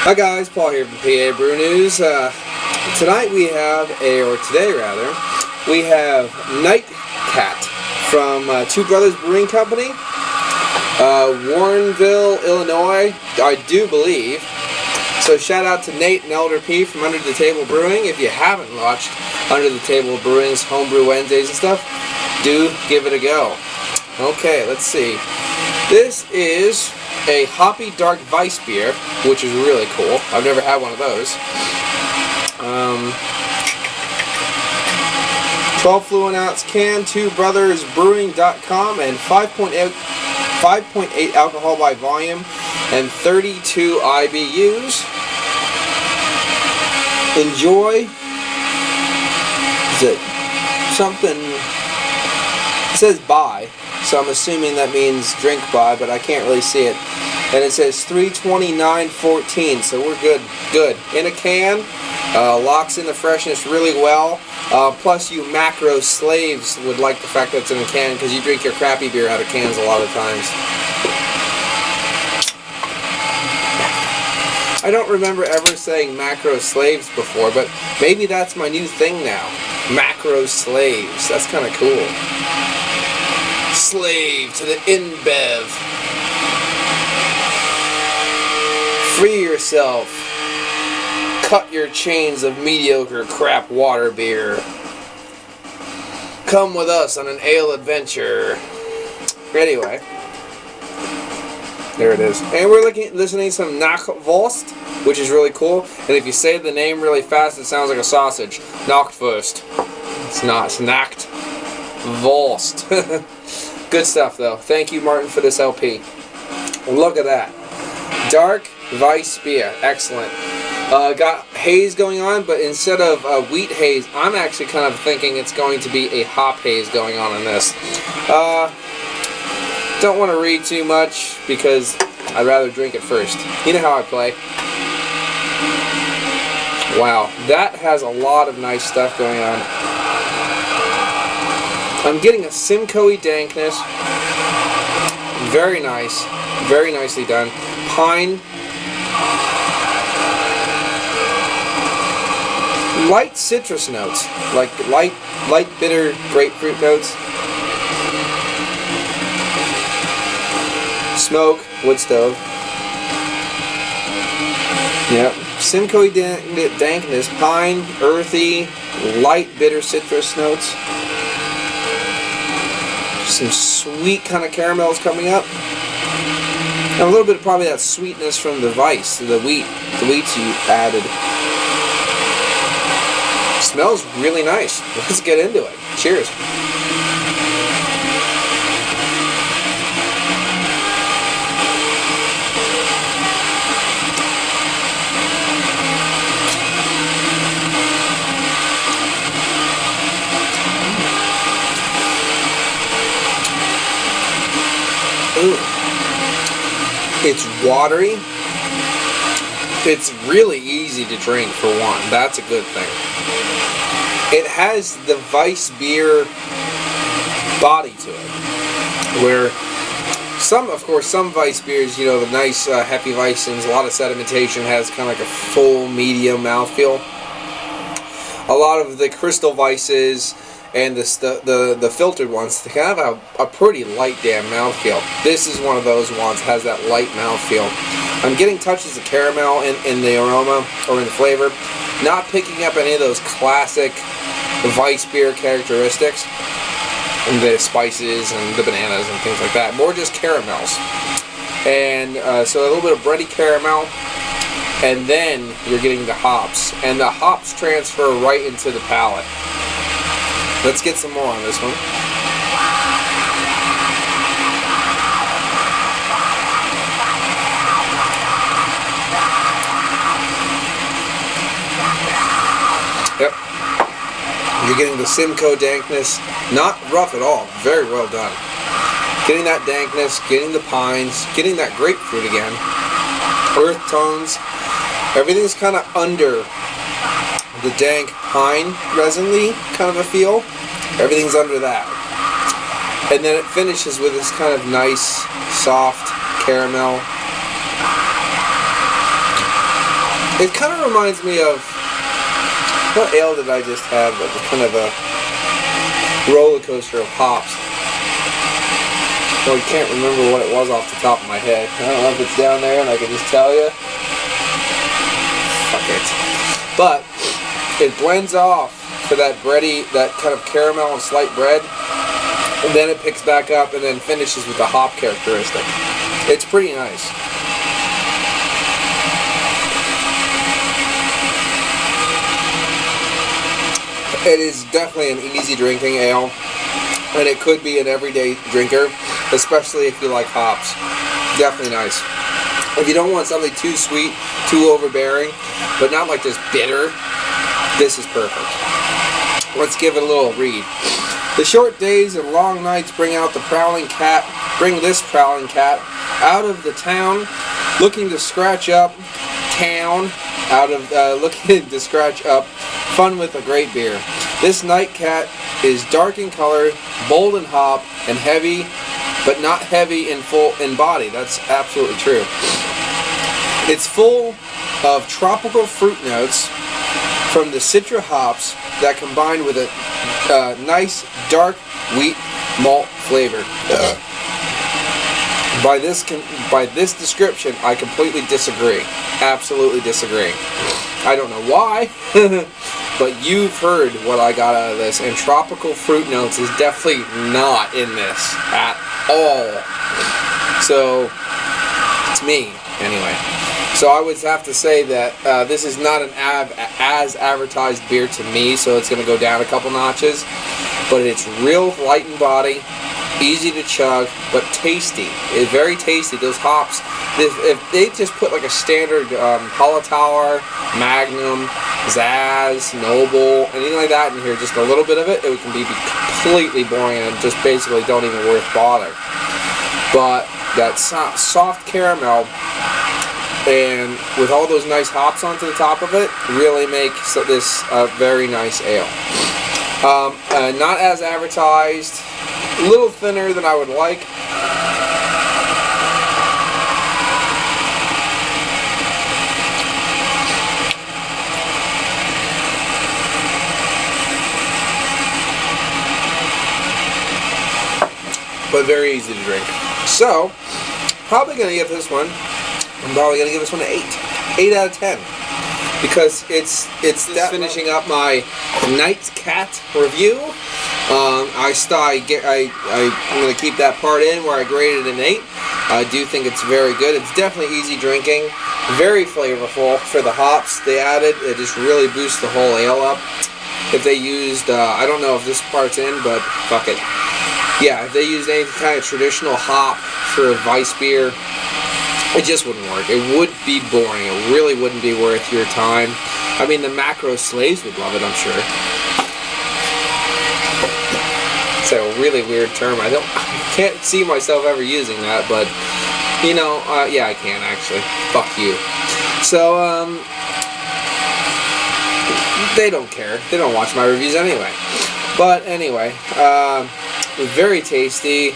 Hi guys, Paul here from PABrewNews. Today we have Nightcat from Two Brothers Brewing Company, Warrenville, Illinois, I do believe. So shout out to Nate and Elder P from Under the Table Brewing. If you haven't watched Under the Table Brewing's Homebrew Wednesdays and stuff, do give it a go. Okay, let's see. This is a hoppy dark Weiss beer, which is really cool. I've never had one of those. 12 fluid ounce can, twobrothersbrewing.com, and 5.8 alcohol by volume, and 32 IBUs. Enjoy. Is it something? It says buy, so I'm assuming that means drink by, but I can't really see it. And it says 329.14, so we're good. In a can, locks in the freshness really well. Plus, you macro slaves would like the fact that it's in a can, because you drink your crappy beer out of cans a lot of times. I don't remember ever saying macro slaves before, but maybe that's my new thing now. Macro slaves. That's kind of cool. Slave to the InBev. Free yourself. Cut your chains of mediocre crap water beer. Come with us on an ale adventure. Anyway, there it is. And we're listening to some Nachtwurst, which is really cool. And if you say the name really fast, it sounds like a sausage. Nachtwurst. It's not. It's Nachtwurst. Good stuff, though. Thank you, Martin, for this LP. Look at that. Dark Weiss beer. Excellent. Got haze going on, but instead of wheat haze, I'm actually kind of thinking it's going to be a hop haze going on in this. Don't want to read too much because I'd rather drink it first. You know how I play. Wow, that has a lot of nice stuff going on. I'm getting a Simcoe-y dankness. Very nice. Very nicely done. Pine. Light citrus notes. Like light bitter grapefruit notes. Smoke. Wood stove. Yep. Simcoe dankness. Pine. Earthy. Light bitter citrus notes. Some sweet kind of caramels coming up. And a little bit of probably that sweetness from the Weiss, the wheats you added. Smells really nice. Let's get into it. Cheers. Ooh. It's watery. It's really easy to drink for one. That's a good thing. It has the Weiss beer body to it. Where some Weiss beers, you know, the nice Hefeweizens, a lot of sedimentation, has kind of like a full medium mouthfeel. A lot of the crystal Weisses and the filtered ones, they kind of have a pretty light damn mouthfeel. This is one of those ones that has that light mouthfeel. I'm getting touches of caramel in the aroma or in the flavor. Not picking up any of those classic Weiss beer characteristics. And the spices and the bananas and things like that. More just caramels. And so a little bit of bready caramel. And then you're getting the hops. And the hops transfer right into the palate. Let's get some more on this one. Yep. You're getting the Simcoe dankness. Not rough at all. Very well done. Getting that dankness, getting the pines, getting that grapefruit again. Earth tones. Everything's kind of under the dank pine resin-y kind of a feel. Everything's under that. And then it finishes with this kind of nice, soft caramel. It kind of reminds me of, what ale did I just have that was kind of a roller coaster of hops? Well, I can't remember what it was off the top of my head. I don't know if it's down there and I can just tell you. Fuck it. But it blends off for that bready, that kind of caramel and slight bread. And then it picks back up and then finishes with the hop characteristic. It's pretty nice. It is definitely an easy drinking ale, and it could be an everyday drinker, especially if you like hops. Definitely nice. If you don't want something too sweet, too overbearing, but not like just bitter, this is perfect. Let's give it a little read. The short days and long nights bring out the prowling cat. Bring this prowling cat out of the town, looking to scratch up looking to scratch up fun with a great beer. This nightcat is dark in color, bold in hop, and heavy, but not heavy in body. That's absolutely true. It's full of tropical fruit notes from the Citra hops that combine with a nice dark wheat malt flavor. By this description, I completely disagree. Absolutely disagree. I don't know why, but you've heard what I got out of this, and tropical fruit notes is definitely not in this at all. So, it's me, anyway. So I would have to say that this is not an as advertised beer to me, so it's going to go down a couple notches. But it's real light in body, easy to chug, but tasty. It's very tasty. Those hops, if they just put like a standard Hallertauer, Magnum, Zaz, Noble, anything like that in here, just a little bit of it, it can be completely boring and just basically don't even worth bother. But that soft caramel, and with all those nice hops onto the top of it, really makes this a very nice ale. Not as advertised, a little thinner than I would like. But very easy to drink. So, probably going to give this one, I'm probably going to give this one an 8. 8 out of 10. Because it's finishing up my Night's Cat review. I'm going to keep that part in where I graded an 8. I do think it's very good. It's definitely easy drinking. Very flavorful for the hops they added. It just really boosts the whole ale up. If they used, I don't know if this part's in, but fuck it. Yeah, if they used any kind of traditional hop for a Weiss beer, it just wouldn't work. It would be boring. It really wouldn't be worth your time. I mean, the macro slaves would love it, I'm sure. It's a really weird term. I can't see myself ever using that, but you know, yeah, I can actually. Fuck you. So, they don't care. They don't watch my reviews anyway. But anyway, very tasty.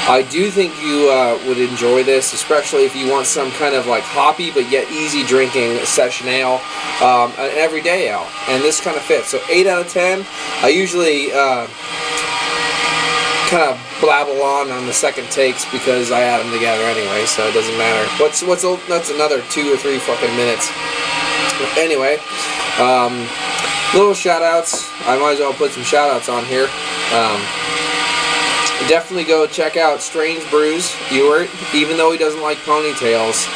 I do think you would enjoy this, especially if you want some kind of like hoppy but yet easy drinking session ale, an everyday ale, and this kind of fits. So 8 out of 10. I usually kind of blabble on the second takes because I add them together anyway, so it doesn't matter. That's another 2 or 3 fucking minutes. Anyway, little shout outs. I might as well put some shout outs on here. Definitely go check out Strange Brews, Ewart, even though he doesn't like ponytails.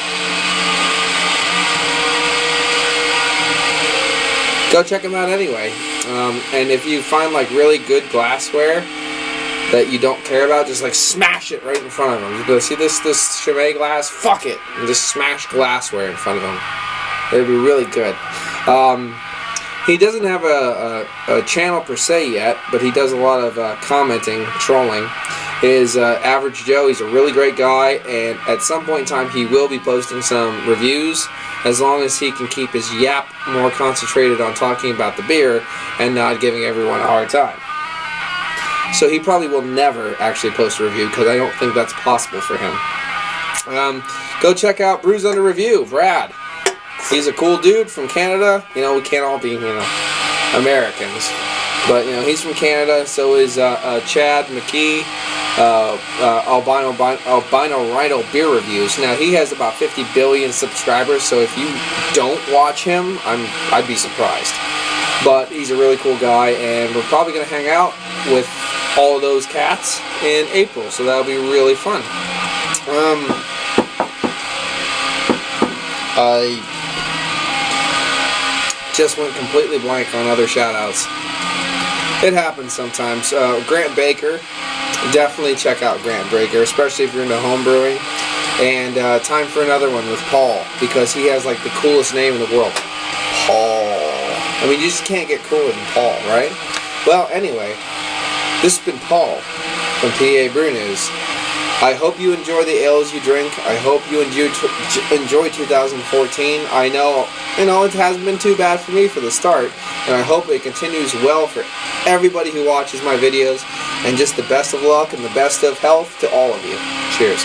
Go check him out anyway. And if you find like really good glassware that you don't care about, just like smash it right in front of him. You go, see this Chimay glass? Fuck it. And just smash glassware in front of him. It would be really good. He doesn't have a channel per se yet, but he does a lot of commenting, trolling. His Average Joe, he's a really great guy, and at some point in time he will be posting some reviews, as long as he can keep his yap more concentrated on talking about the beer and not giving everyone a hard time. So he probably will never actually post a review, because I don't think that's possible for him. Go check out Brews Under Review, Brad. He's a cool dude from Canada. You know, we can't all be, Americans. But, he's from Canada. So is Chad McKee, Albino Rhino Beer Reviews. Now, he has about 50 billion subscribers. So if you don't watch him, I'd be surprised. But he's a really cool guy. And we're probably going to hang out with all of those cats in April. So that'll be really fun. I just went completely blank on other shout-outs. It happens sometimes. Grant Baker, definitely check out Grant Baker, especially if you're into home brewing. And time for another one with Paul, because he has like the coolest name in the world. Paul. I mean, you just can't get cooler than Paul, right? Well, anyway, this has been Paul from PABrewNews. I hope you enjoy the ales you drink. I hope you enjoy 2014. I know, it hasn't been too bad for me for the start, and I hope it continues well for everybody who watches my videos, and just the best of luck and the best of health to all of you. Cheers.